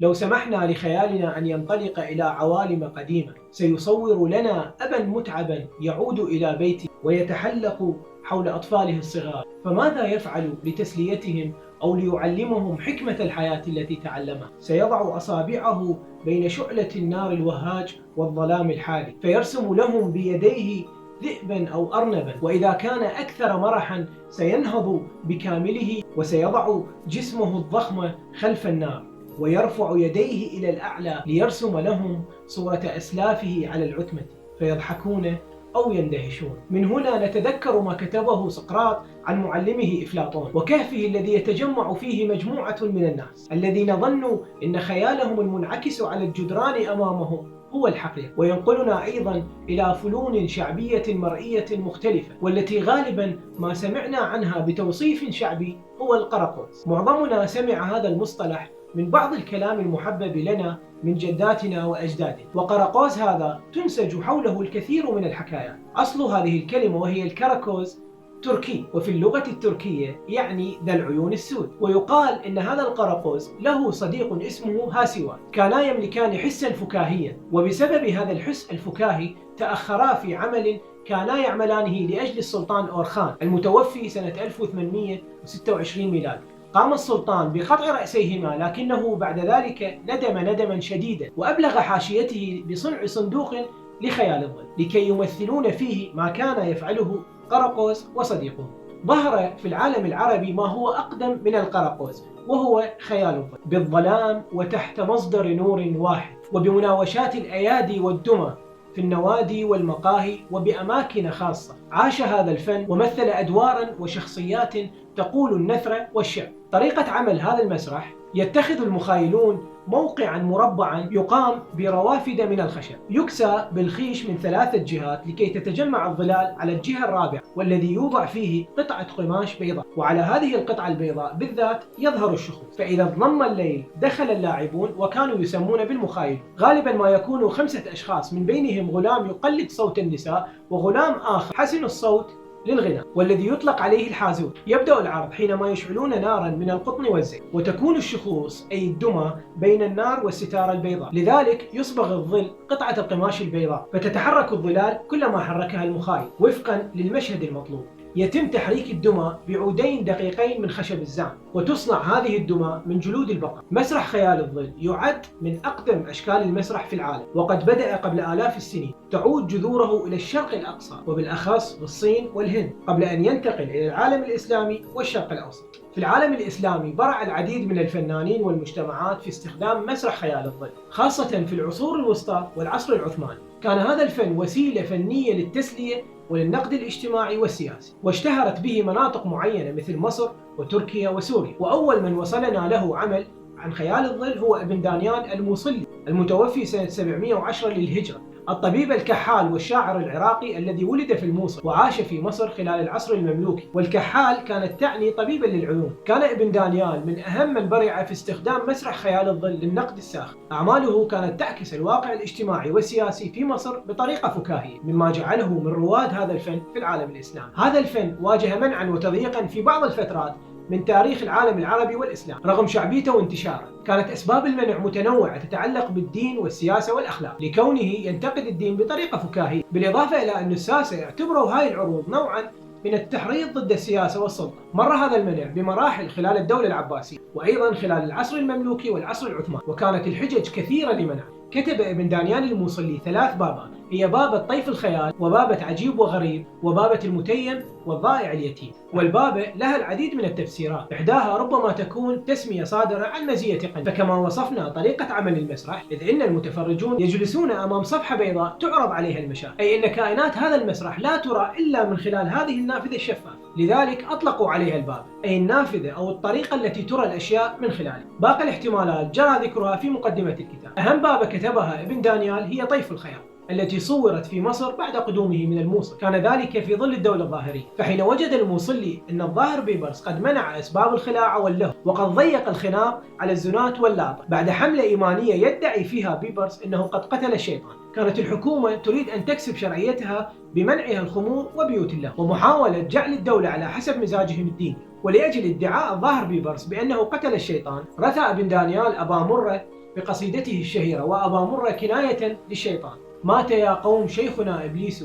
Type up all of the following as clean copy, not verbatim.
لو سمحنا لخيالنا أن ينطلق إلى عوالم قديمة سيصور لنا أبا متعبا يعود إلى بيته ويتحلق حول أطفاله الصغار، فماذا يفعل لتسليتهم أو ليعلمهم حكمة الحياة التي تعلمها؟ سيضع أصابعه بين شعلة النار الوهاج والظلام الحالي فيرسم لهم بيديه ذئبا أو أرنبا، وإذا كان أكثر مرحا سينهض بكامله وسيضع جسمه الضخم خلف النار ويرفع يديه إلى الأعلى ليرسم لهم صورة أسلافه على العتمة فيضحكون أو يندهشون. من هنا نتذكر ما كتبه سقراط عن معلمه إفلاطون وكهفه الذي يتجمع فيه مجموعة من الناس الذين ظنوا إن خيالهم المنعكس على الجدران أمامهم هو الحقيقة، وينقلنا أيضا إلى فنون شعبية مرئية مختلفة والتي غالبا ما سمعنا عنها بتوصيف شعبي هو القرقوز. معظمنا سمع هذا المصطلح من بعض الكلام المحبب لنا من جداتنا وأجدادنا، وقرقوز هذا تنسج حوله الكثير من الحكايات. أصل هذه الكلمة وهي الكراكوز تركي، وفي اللغة التركية يعني ذا العيون السود، ويقال إن هذا القرقوز له صديق اسمه هاسيوان، كانا يملكان حسا فكاهيا، وبسبب هذا الحس الفكاهي تأخرا في عمل كانا يعملانه لأجل السلطان أورخان المتوفي سنة 1826 ميلادي. قام السلطان بقطع رأسيهما، لكنه بعد ذلك ندم ندما شديدا وأبلغ حاشيته بصنع صندوق لخيال الظل لكي يمثلون فيه ما كان يفعله قرقوز وصديقه. ظهر في العالم العربي ما هو أقدم من القرقوز وهو خيال الظل بالظلام وتحت مصدر نور واحد، وبمناوشات الأيادي والدمى في النوادي والمقاهي وبأماكن خاصة. عاش هذا الفن ومثل أدوارا وشخصيات تقول النثر والشعر. طريقة عمل هذا المسرح: يتخذ المخايلون موقعا مربعا يقام بروافد من الخشب يكسى بالخيش من 3 جهات لكي تتجمع الظلال على الجهة الرابعة، والذي يوضع فيه قطعة قماش بيضاء، وعلى هذه القطعة البيضاء بالذات يظهر الشخوص. فإذا ظلم الليل دخل اللاعبون وكانوا يسمون بالمخايل، غالبا ما يكون 5 أشخاص من بينهم غلام يقلد صوت النساء وغلام آخر حسن الصوت للغناء والذي يطلق عليه الحازور. يبدأ العرض حينما يشعلون نارا من القطن والزيت، وتكون الشخوص أي الدمى بين النار والستارة البيضاء، لذلك يصبغ الظل قطعة القماش البيضاء فتتحرك الظلال كلما حركها المخايل وفقا للمشهد المطلوب. يتم تحريك الدمى بعودين دقيقين من خشب الزعم، وتصنع هذه الدمى من جلود البقر. مسرح خيال الظل يعد من أقدم أشكال المسرح في العالم، وقد بدأ قبل آلاف السنين. تعود جذوره إلى الشرق الأقصى وبالأخص بالصين والهند، قبل أن ينتقل إلى العالم الإسلامي والشرق الأوسط. في العالم الإسلامي برع العديد من الفنانين والمجتمعات في استخدام مسرح خيال الظل، خاصة في العصور الوسطى والعصر العثماني. كان هذا الفن وسيلة فنية للتسلية وللنقد الاجتماعي والسياسي، واشتهرت به مناطق معينة مثل مصر وتركيا وسوريا. وأول من وصلنا له عمل عن خيال الظل هو ابن دانيال الموصلي المتوفي سنة 710 للهجرة، الطبيب الكحال والشاعر العراقي الذي ولد في الموصل وعاش في مصر خلال العصر المملوكي. والكحال كانت تعني طبيبا للعيون. كان ابن دانيال من أهم من برع في استخدام مسرح خيال الظل للنقد الساخر. أعماله كانت تعكس الواقع الاجتماعي والسياسي في مصر بطريقة فكاهية، مما جعله من رواد هذا الفن في العالم الإسلامي. هذا الفن واجه منعا وتضييقا في بعض الفترات من تاريخ العالم العربي والإسلام. رغم شعبيته وانتشاره، كانت أسباب المنع متنوعة تتعلق بالدين والسياسة والأخلاق، لكونه ينتقد الدين بطريقة فكاهية، بالإضافة إلى أن الساسة اعتبروا هاي العروض نوعا من التحريض ضد السياسة والسلطة. مر هذا المنع بمراحل خلال الدولة العباسية، وأيضا خلال العصر المملوكي والعصر العثماني، وكانت الحجج كثيرة لمنعه. كتب ابن دانيال الموصلي 3 بابات، هي بابة طيف الخيال، وبابة عجيب وغريب، وبابة المتيم، والضائع اليتيم. والبابة لها العديد من التفسيرات، إحداها ربما تكون تسمية صادرة عن مزية قن. فكما وصفنا طريقة عمل المسرح، إذ إن المتفرجون يجلسون أمام صفحة بيضاء تعرض عليها المشاهد، أي إن كائنات هذا المسرح لا ترى إلا من خلال هذه النافذة الشفافة، لذلك أطلقوا عليها الباب، أي النافذة أو الطريقة التي ترى الأشياء من خلالها. باقي الاحتمالات جرى ذكرها في مقدمة الكتاب. أهم بابة كتبها ابن دانيال هي طيف الخيال، التي صورت في مصر بعد قدومه من الموصل. كان ذلك في ظل الدولة الظاهرية، فحين وجد الموصلي أن الظاهر بيبرس قد منع أسباب الخلاعة واللهو، وقد ضيق الخناق على الزنات واللاطة بعد حملة إيمانية يدعي فيها بيبرس أنه قد قتل الشيطان، كانت الحكومة تريد أن تكسب شرعيتها بمنعها الخمور وبيوت الله، ومحاولة جعل الدولة على حسب مزاجهم الديني. ولأجل ادعاء الظاهر بيبرس بأنه قتل الشيطان، رثى ابن دانيال أبا مرة بقصيدته الشهيرة وأبا مرة كناية للشيطان: مات يا قوم شيخنا إبليس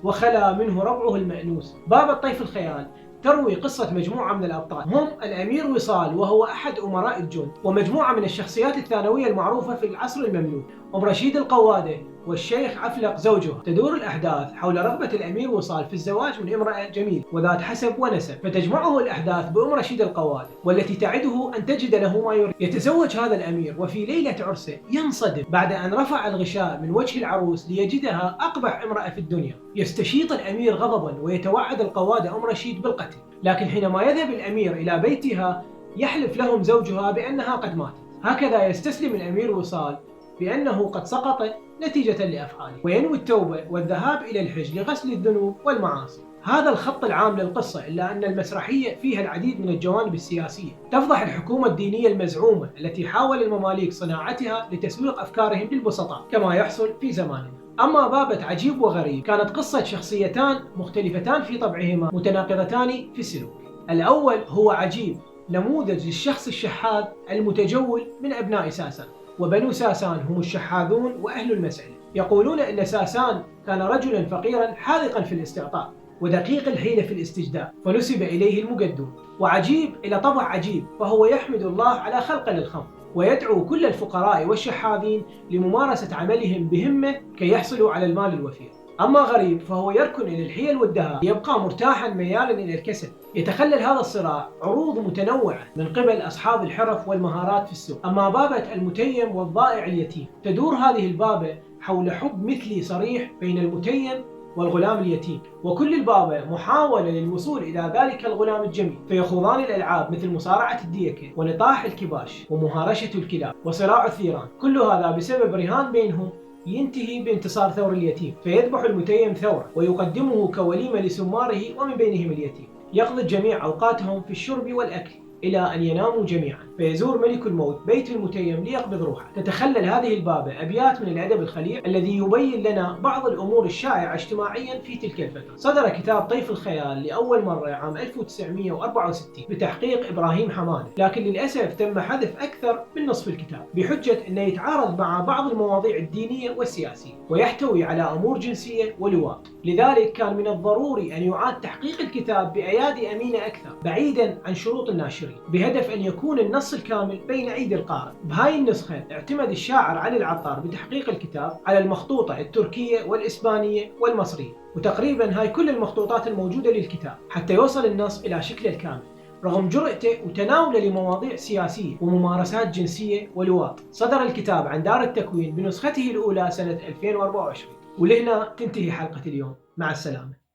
وخلا منه ربعه المأنوس. باب الطيف الخيال تروي قصة مجموعة من الأبطال هم الأمير وصال، وهو أحد أمراء الجند، ومجموعة من الشخصيات الثانوية المعروفة في العصر المملوك: أم رشيد القوادة والشيخ عفلق زوجها. تدور الأحداث حول رغبة الأمير وصال في الزواج من امرأة جميلة وذات حسب ونسب، فتجمعه الأحداث بأم رشيد القوادة والتي تعده أن تجد له ما يريد. يتزوج هذا الأمير، وفي ليلة عرسه ينصدم بعد أن رفع الغشاء من وجه العروس ليجدها أقبح امرأة في الدنيا. يستشيط الأمير غضبا ويتوعد القوادة أم رشيد بالقتل، لكن حينما يذهب الأمير إلى بيتها يحلف لهم زوجها بأنها قد ماتت. هكذا يستسلم الأمير وصال بأنه قد سقط نتيجة لأفعاله، وينوي التوبة والذهاب إلى الحج لغسل الذنوب والمعاصي. هذا الخط العام للقصة، إلا أن المسرحية فيها العديد من الجوانب السياسية. تفضح الحكومة الدينية المزعومة التي حاول المماليك صناعتها لتسويق أفكارهم للبسطاء كما يحصل في زماننا. أما بابة عجيب وغريب كانت قصة شخصيتان مختلفتان في طبعهما متناقضتان في السلوك. الأول هو عجيب، نموذج للشخص الشحاذ المتجول من أبناء ساسان، وبنو ساسان هم الشحاذون وأهل المسألة. يقولون أن ساسان كان رجلا فقيرا حاذقا في الاستعطاء ودقيق الحيلة في الاستجداء، فنسب إليه المجدون. وعجيب إلى طبع عجيب، فهو يحمد الله على خلق للخمر، ويدعو كل الفقراء والشحاذين لممارسة عملهم بهمة كي يحصلوا على المال الوفير. أما غريب فهو يركن إلى الحيل والدهاء ليبقى مرتاحا ميالا إلى الكسل. يتخلل هذا الصراع عروض متنوعة من قبل أصحاب الحرف والمهارات في السوق. أما بابة المتيم والضائع اليتيم تدور هذه البابة حول حب مثلي صريح بين المتيم والغلام اليتيم، وكل البابة محاولة للوصول إلى ذلك الغلام الجميل، فيخوضان الألعاب مثل مصارعة الديكة ونطاح الكباش ومهارشة الكلاب وصراع الثيران. كل هذا بسبب رهان بينهم ينتهي بانتصار ثور اليتيم، فيذبح المتيم ثوره ويقدمه كوليمة لسماره ومن بينهم اليتيم. يقضي الجميع أوقاتهم في الشرب والأكل إلى أن يناموا جميعا، فيزور ملك الموت بيت المتيم ليقبض روحه. تتخلل هذه البابة أبيات من الأدب الخليع الذي يبين لنا بعض الأمور الشائعة اجتماعيا في تلك الفترة. صدر كتاب طيف الخيال لأول مرة عام 1964 بتحقيق إبراهيم حمادة، لكن للأسف تم حذف أكثر من نصف الكتاب بحجة أنه يتعارض مع بعض المواضيع الدينية والسياسية ويحتوي على أمور جنسية ولواط. لذلك كان من الضروري أن يعاد تحقيق الكتاب بأيادي أمينة أكثر بعيدا عن شروط الناشرين، بهدف أن يكون النص الكامل بين أيدي القارئ. بهاي النسخة اعتمد الشاعر علي العطار بتحقيق الكتاب على المخطوطة التركية والإسبانية والمصرية، وتقريبا هاي كل المخطوطات الموجودة للكتاب حتى يوصل النص إلى شكله الكامل، رغم جرأته وتناوله لمواضيع سياسية وممارسات جنسية ولواط. صدر الكتاب عن دار التكوين بنسخته الأولى سنة 2024. ولهنا تنتهي حلقة اليوم، مع السلامة.